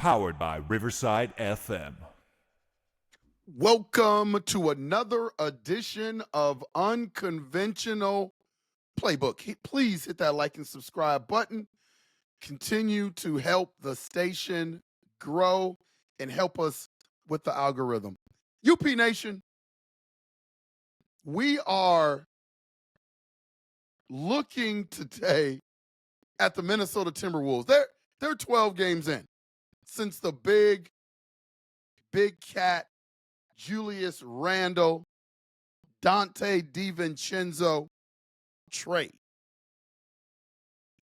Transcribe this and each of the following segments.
Powered by Riverside FM. Welcome to another edition of Unconventional Playbook. Please hit that like and subscribe button. Continue to help the station grow and help us with the algorithm. UP Nation, we are looking today at the Minnesota Timberwolves. They're 12 games in since the big cat Julius Randall, Dante DiVincenzo trade.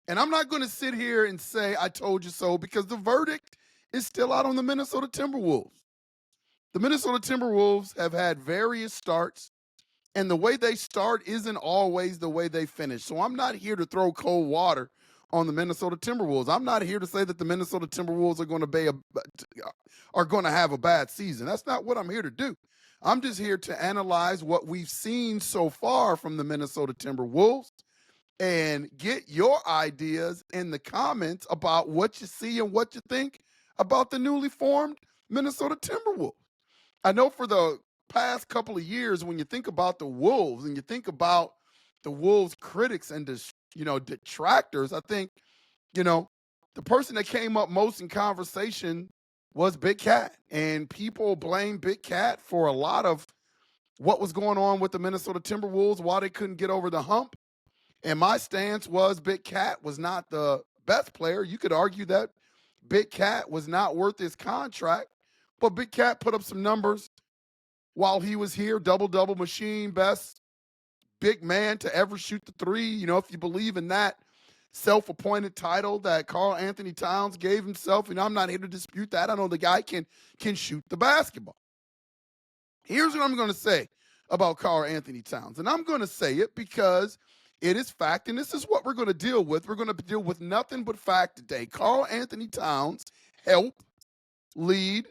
And I'm not going to sit here and say I told you so, because the verdict is still out on the Minnesota Timberwolves. The Minnesota Timberwolves have had various starts, and the way they start isn't always the way they finish. So I'm not here to throw cold water on the Minnesota Timberwolves. I'm not here to say that the Minnesota Timberwolves are going to have a bad season. That's not what I'm here to do. I'm just here to analyze what we've seen so far from the Minnesota Timberwolves and get your ideas in the comments about what you see and what you think about the newly formed Minnesota Timberwolves. I know for the past couple of years, when you think about the Wolves and you think about the Wolves critics and detractors, I think, the person that came up most in conversation was Big Cat. And people blame Big Cat for a lot of what was going on with the Minnesota Timberwolves, why they couldn't get over the hump. And my stance was Big Cat was not the best player. You could argue that Big Cat was not worth his contract, but Big Cat put up some numbers while he was here. Double-double machine, best big man to ever shoot the three. If you believe in that self-appointed title that Karl Anthony Towns gave himself, I'm not here to dispute that. I know the guy can shoot the basketball. Here's what I'm going to say about Karl Anthony Towns, and I'm going to say it because it is fact, and this is what we're going to deal with. We're going to deal with nothing but fact today. Karl Anthony Towns helped lead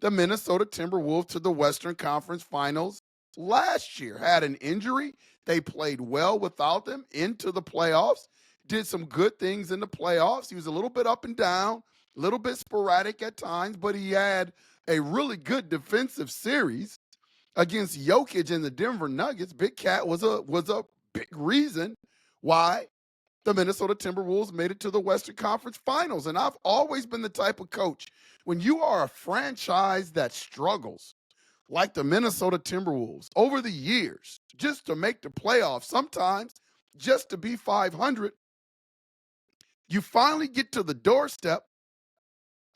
the Minnesota Timberwolves to the Western Conference Finals last year. Had an injury. They played well without them into the playoffs, did some good things in the playoffs. He was a little bit up and down, a little bit sporadic at times, but he had a really good defensive series against Jokic and the Denver Nuggets. Big Cat was a big reason why the Minnesota Timberwolves made it to the Western Conference Finals. And I've always been the type of coach, when you are a franchise that struggles like the Minnesota Timberwolves over the years just to make the playoffs, sometimes just to be 500, you finally get to the doorstep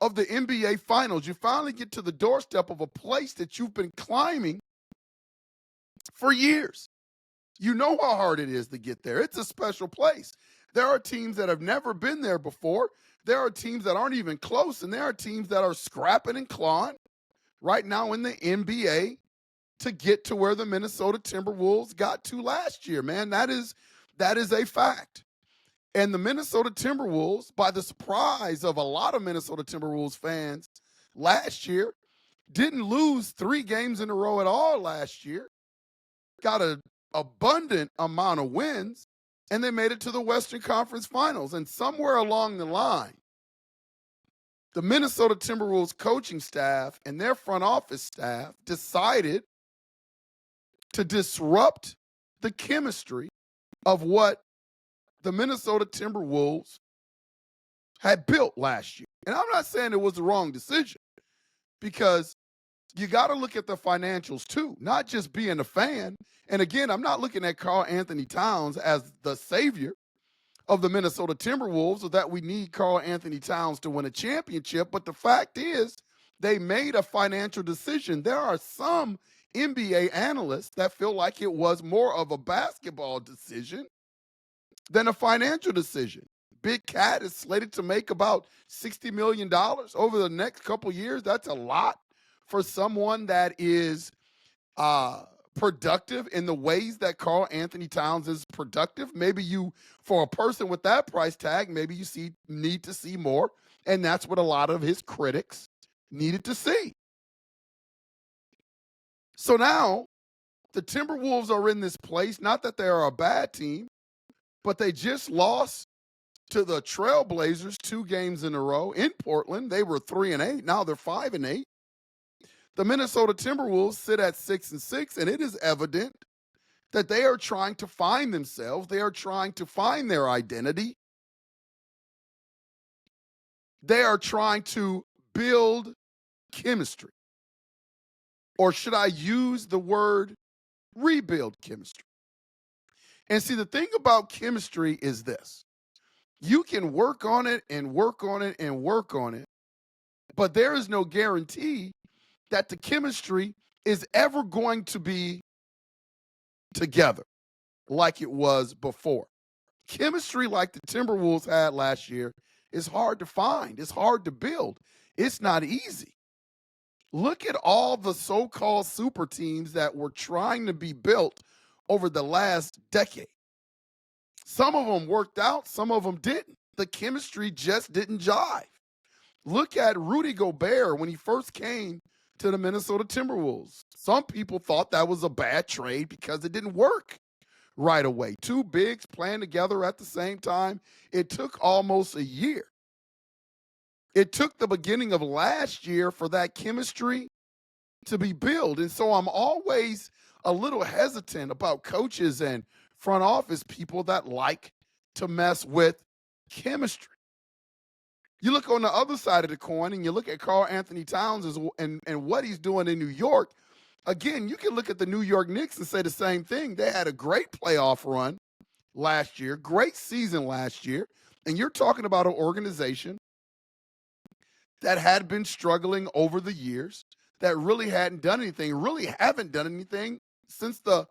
of the NBA Finals. You finally get to the doorstep of a place that you've been climbing for years. You know how hard it is to get there. It's a special place. There are teams that have never been there before. There are teams that aren't even close, and there are teams that are scrapping and clawing right now in the NBA to get to where the Minnesota Timberwolves got to last year, man. That is a fact. And the Minnesota Timberwolves, by the surprise of a lot of Minnesota Timberwolves fans last year, didn't lose 3 games in a row at all last year. Got an abundant amount of wins, and they made it to the Western Conference Finals. And somewhere along the line, the Minnesota Timberwolves coaching staff and their front office staff decided to disrupt the chemistry of what the Minnesota Timberwolves had built last year. And I'm not saying it was the wrong decision, because you got to look at the financials too, not just being a fan. And again, I'm not looking at Karl Anthony Towns as the savior of the Minnesota Timberwolves, or that we need Karl Anthony Towns to win a championship. But the fact is, they made a financial decision. There are some NBA analysts that feel like it was more of a basketball decision than a financial decision. Big Cat is slated to make about $60 million over the next couple years. That's a lot for someone that is productive in the ways that Karl Anthony Towns is productive. Maybe for a person with that price tag, maybe you need to see more. And that's what a lot of his critics needed to see. So now the Timberwolves are in this place, not that they are a bad team, but they just lost to the Trailblazers 2 games in a row in Portland. They were 3-8. Now they're 5-8. The Minnesota Timberwolves sit at 6-6, and it is evident that they are trying to find themselves. They are trying to find their identity. They are trying to build chemistry. Or should I use the word rebuild chemistry? And see, the thing about chemistry is this. You can work on it and work on it and work on it, but there is no guarantee that the chemistry is ever going to be together like it was before. Chemistry like the Timberwolves had last year is hard to find. It's hard to build. It's not easy. Look at all the so-called super teams that were trying to be built over the last decade. Some of them worked out, some of them didn't. The chemistry just didn't jive. Look at Rudy Gobert when he first came to the Minnesota Timberwolves. Some people thought that was a bad trade because it didn't work right away. 2 bigs playing together at the same time. It took almost a year. It took the beginning of last year for that chemistry to be built. And so I'm always a little hesitant about coaches and front office people that like to mess with chemistry. You look on the other side of the coin and you look at Karl Anthony Towns and what he's doing in New York. Again, you can look at the New York Knicks and say the same thing. They had a great playoff run last year, great season last year. And you're talking about an organization that had been struggling over the years, that really hadn't done anything, really haven't done anything since the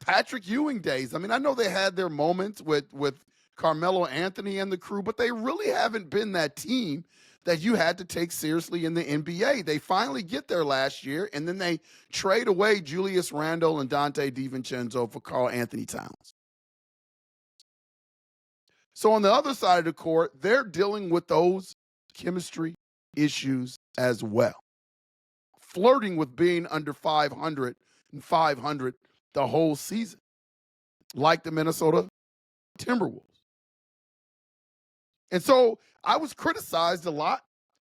Patrick Ewing days. I mean, I know they had their moments with Carmelo Anthony and the crew, but they really haven't been that team that you had to take seriously in the NBA. They finally get there last year, and then they trade away Julius Randall and Dante DiVincenzo for Karl Anthony Towns. So on the other side of the court, they're dealing with those chemistry issues as well. Flirting with being under 500 and 500 the whole season, like the Minnesota Timberwolves. And so I was criticized a lot,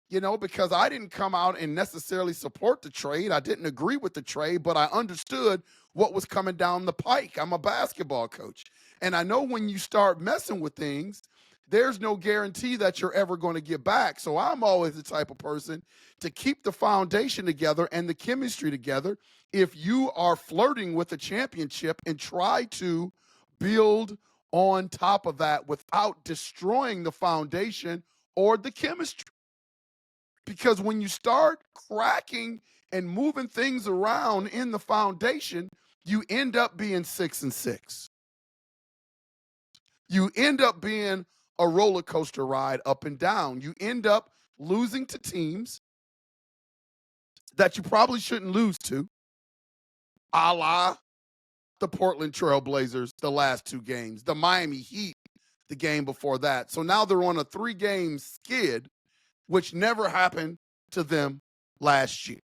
because I didn't come out and necessarily support the trade. I didn't agree with the trade, but I understood what was coming down the pike. I'm a basketball coach. And I know when you start messing with things, there's no guarantee that you're ever going to get back. So I'm always the type of person to keep the foundation together and the chemistry together if you are flirting with a championship, and try to build on top of that without destroying the foundation or the chemistry. Because when you start cracking and moving things around in the foundation, you end up being 6-6. You end up being a roller coaster ride up and down. You end up losing to teams that you probably shouldn't lose to, a la the Portland Trailblazers the last 2 games, the Miami Heat the game before that. So now they're on a 3-game skid, which never happened to them last year.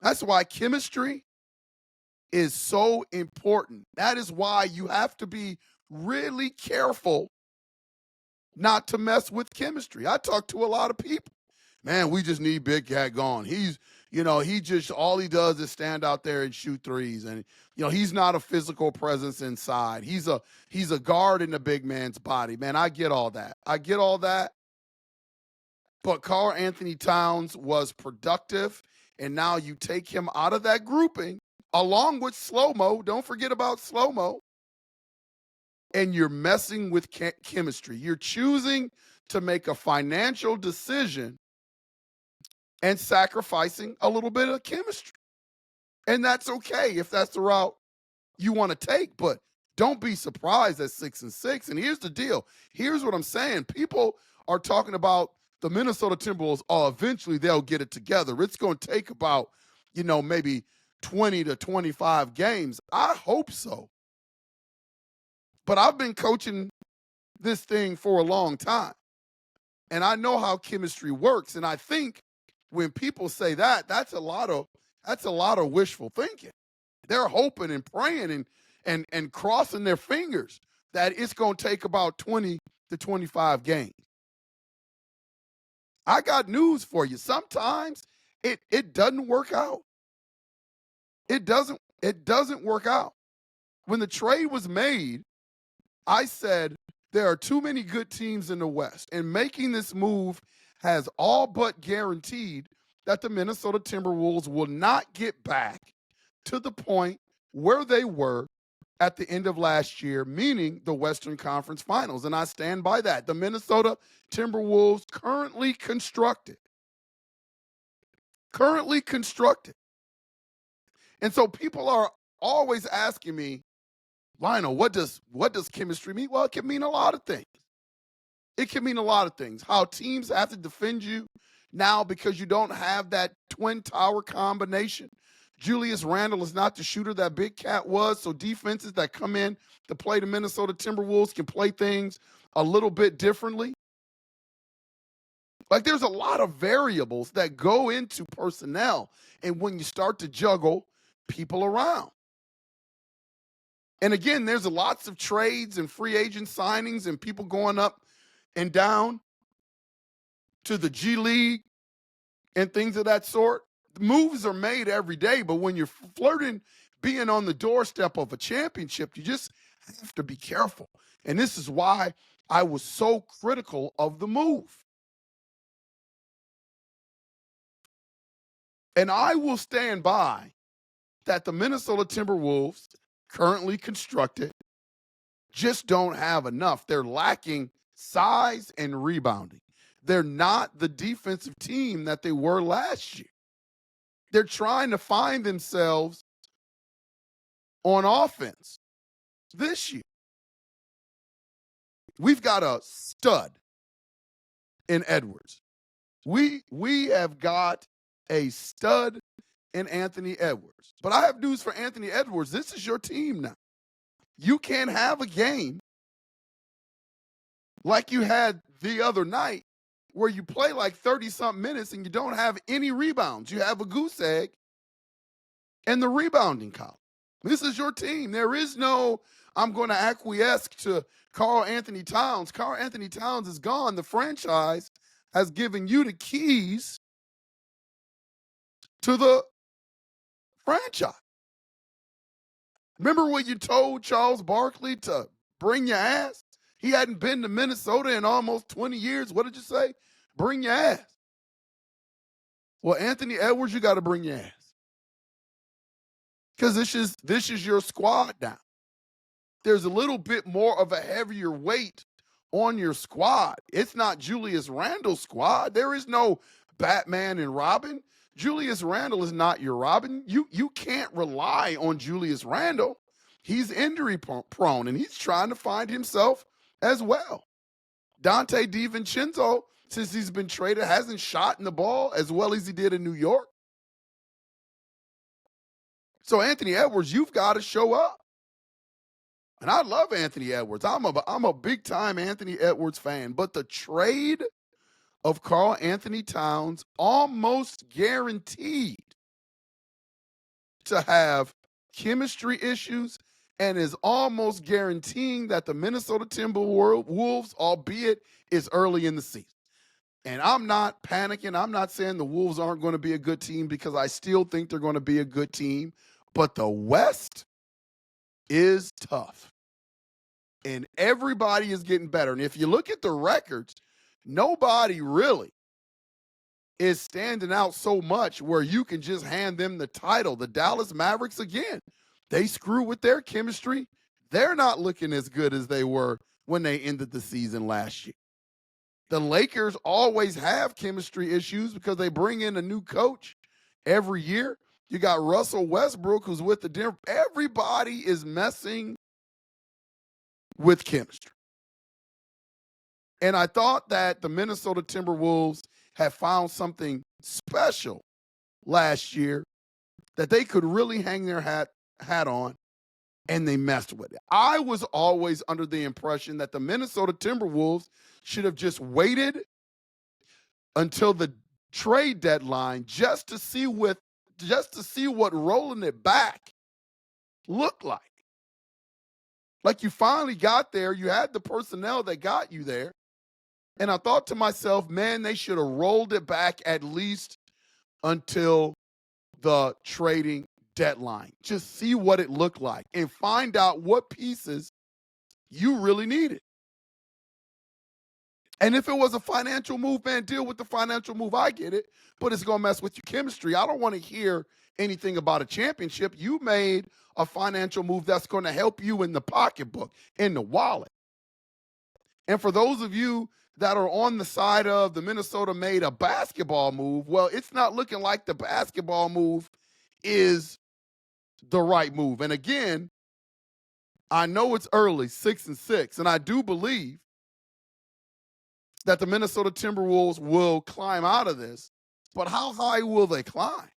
That's why chemistry is so important. That is why you have to be really careful not to mess with chemistry. I talk to a lot of people. Man, we just need Big Cat gone. He just, all he does is stand out there and shoot threes. And, he's not a physical presence inside. He's a guard in the big man's body. Man, I get all that. But Karl Anthony Towns was productive. And now you take him out of that grouping along with Slow-Mo. Don't forget about Slow-Mo. And you're messing with chemistry. You're choosing to make a financial decision and sacrificing a little bit of chemistry. And that's okay if that's the route you want to take, but don't be surprised at 6-6. And here's the deal. Here's what I'm saying. People are talking about the Minnesota Timberwolves. Oh, eventually they'll get it together. It's going to take about, maybe 20 to 25 games. I hope so. But I've been coaching this thing for a long time, and I know how chemistry works. And I think when people say that, that's a lot of wishful thinking. They're hoping and praying and crossing their fingers that it's going to take about 20 to 25 games. I got news for you. Sometimes it doesn't work out. It doesn't work out. When the trade was made, I said there are too many good teams in the West, and making this move has all but guaranteed that the Minnesota Timberwolves will not get back to the point where they were at the end of last year, meaning the Western Conference Finals. And I stand by that. The Minnesota Timberwolves currently constructed. And so people are always asking me, Lionel, what does chemistry mean? Well, it can mean a lot of things. It can mean a lot of things. How teams have to defend you now because you don't have that twin tower combination. Julius Randall is not the shooter that Big Cat was, so defenses that come in to play the Minnesota Timberwolves can play things a little bit differently. Like, there's a lot of variables that go into personnel, and when you start to juggle people around. And again, there's lots of trades and free agent signings and people going up and down to the G League and things of that sort. Moves are made every day, but when you're flirting being on the doorstep of a championship, you just have to be careful. And this is why I was so critical of the move. And I will stand by that the Minnesota Timberwolves, currently constructed, just don't have enough. They're lacking size and rebounding. They're not the defensive team that they were last year. They're trying to find themselves on offense this year. We've got a stud in Edwards. We have got a stud in Anthony Edwards. But I have news for Anthony Edwards. This is your team now. You can't have a game like you had the other night where you play like 30-something minutes and you don't have any rebounds. You have a goose egg in the rebounding column. This is your team. There is no, I'm going to acquiesce to Karl Anthony Towns. Karl Anthony Towns is gone. The franchise has given you the keys to the franchise. Remember when you told Charles Barkley to bring your ass? He hadn't been to Minnesota in almost 20 years. What did you say? Bring your ass. Well, Anthony Edwards, you got to bring your ass. Because this is your squad now. There's a little bit more of a heavier weight on your squad. It's not Julius Randall's squad. There is no Batman and Robin. Julius Randall is not your Robin. You can't rely on Julius Randall. He's injury prone, and he's trying to find himself as well. Dante DiVincenzo, since he's been traded, hasn't shot in the ball as well as he did in New York. So Anthony Edwards, you've got to show up. And I love Anthony Edwards. I'm a big-time Anthony Edwards fan. But the trade of Karl Anthony Towns almost guaranteed to have chemistry issues and is almost guaranteeing that the Minnesota Timberwolves, albeit it's early in the season. And I'm not panicking. I'm not saying the Wolves aren't going to be a good team because I still think they're going to be a good team. But the West is tough. And everybody is getting better. And if you look at the records, nobody really is standing out so much where you can just hand them the title. The Dallas Mavericks, again, they screw with their chemistry. They're not looking as good as they were when they ended the season last year. The Lakers always have chemistry issues because they bring in a new coach every year. You got Russell Westbrook, who's with the Denver. Everybody is messing with chemistry. And I thought that the Minnesota Timberwolves had found something special last year that they could really hang their hat on, and they messed with it. I was always under the impression that the Minnesota Timberwolves should have just waited until the trade deadline just to see what rolling it back looked like. Like, you finally got there. You had the personnel that got you there. And I thought to myself, man, they should have rolled it back at least until the trading deadline. Just see what it looked like and find out what pieces you really needed. And if it was a financial move, man, deal with the financial move. I get it, but it's going to mess with your chemistry. I don't want to hear anything about a championship. You made a financial move that's going to help you in the pocketbook, in the wallet. And for those of you that are on the side of the Minnesota made a basketball move, well, it's not looking like the basketball move is the right move. And again, I know it's early, 6-6, and I do believe that the Minnesota Timberwolves will climb out of this, but how high will they climb?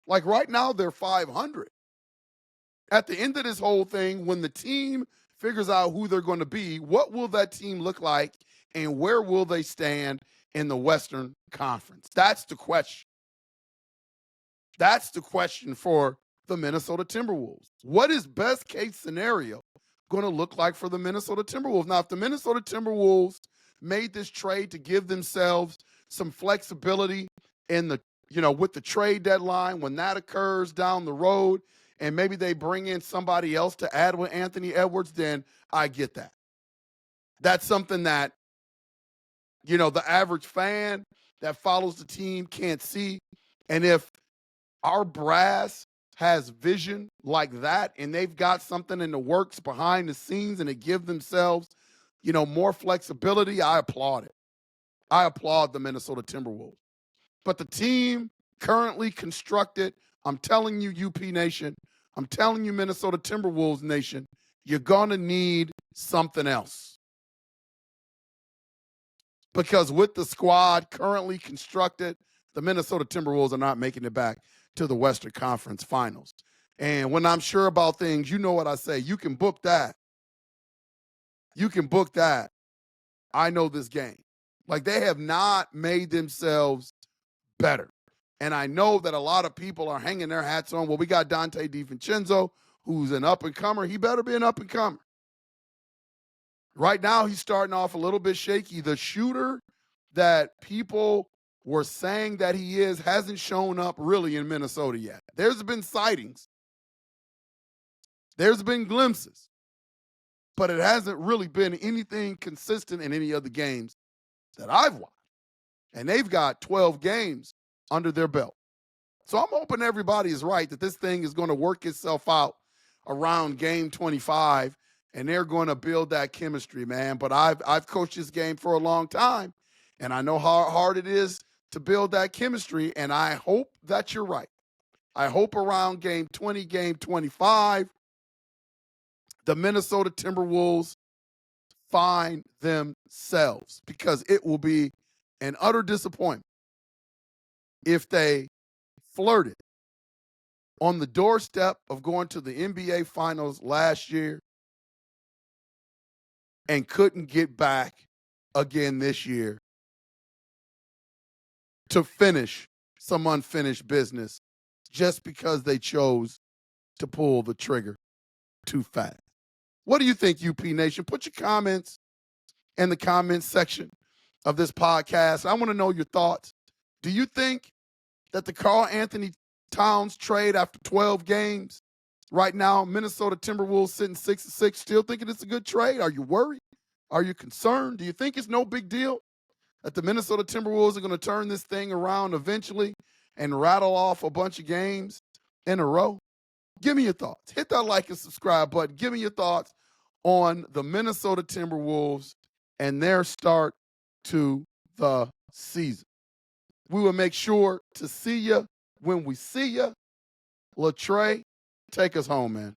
Like, right now, they're 500. At the end of this whole thing, when the team figures out who they're going to be, what will that team look like, and where will they stand in the Western Conference? That's the question. That's the question for the Minnesota Timberwolves. What is best case scenario going to look like for the Minnesota Timberwolves? Now, if the Minnesota Timberwolves made this trade to give themselves some flexibility in the, with the trade deadline, when that occurs down the road, and maybe they bring in somebody else to add with Anthony Edwards, then I get that. That's something that, the average fan that follows the team can't see. And if our brass has vision like that, and they've got something in the works behind the scenes, and it gives themselves, more flexibility, I applaud it. I applaud the Minnesota Timberwolves. But the team currently constructed, I'm telling you, UP Nation, I'm telling you, Minnesota Timberwolves Nation, you're going to need something else. Because with the squad currently constructed, the Minnesota Timberwolves are not making it back to the Western Conference Finals. And when I'm sure about things, you know what I say. You can book that. You can book that. I know this game. Like, they have not made themselves better. And I know that a lot of people are hanging their hats on, well, we got Dante DiVincenzo, who's an up-and-comer. He better be an up-and-comer. Right now, he's starting off a little bit shaky. The shooter that people were saying that he is hasn't shown up really in Minnesota yet. There's been sightings. There's been glimpses. But it hasn't really been anything consistent in any of the games that I've watched. And they've got 12 games under their belt. So I'm hoping everybody is right that this thing is going to work itself out around game 25, and they're going to build that chemistry, man. But I've coached this game for a long time, and I know how hard it is to build that chemistry, and I hope that you're right. I hope around game 20, game 25, the Minnesota Timberwolves find themselves, because it will be an utter disappointment if they flirted on the doorstep of going to the NBA Finals last year and couldn't get back again this year to finish some unfinished business just because they chose to pull the trigger too fast. What do you think, UP Nation? Put your comments in the comments section of this podcast. I want to know your thoughts. Do you think that the Karl Anthony Towns trade after 12 games, right now, Minnesota Timberwolves sitting 6-6, still thinking it's a good trade? Are you worried? Are you concerned? Do you think it's no big deal that the Minnesota Timberwolves are going to turn this thing around eventually and rattle off a bunch of games in a row? Give me your thoughts. Hit that like and subscribe button. Give me your thoughts on the Minnesota Timberwolves and their start to the season. We will make sure to see you when we see you. Latrey, take us home, man.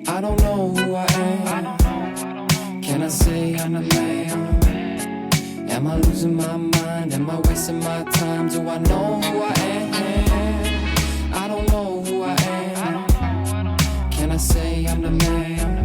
I don't know who I am. Can I say I'm the man? Am I losing my mind? Am I wasting my time? Do I know who I am? I don't know who I am. Can I say I'm the man?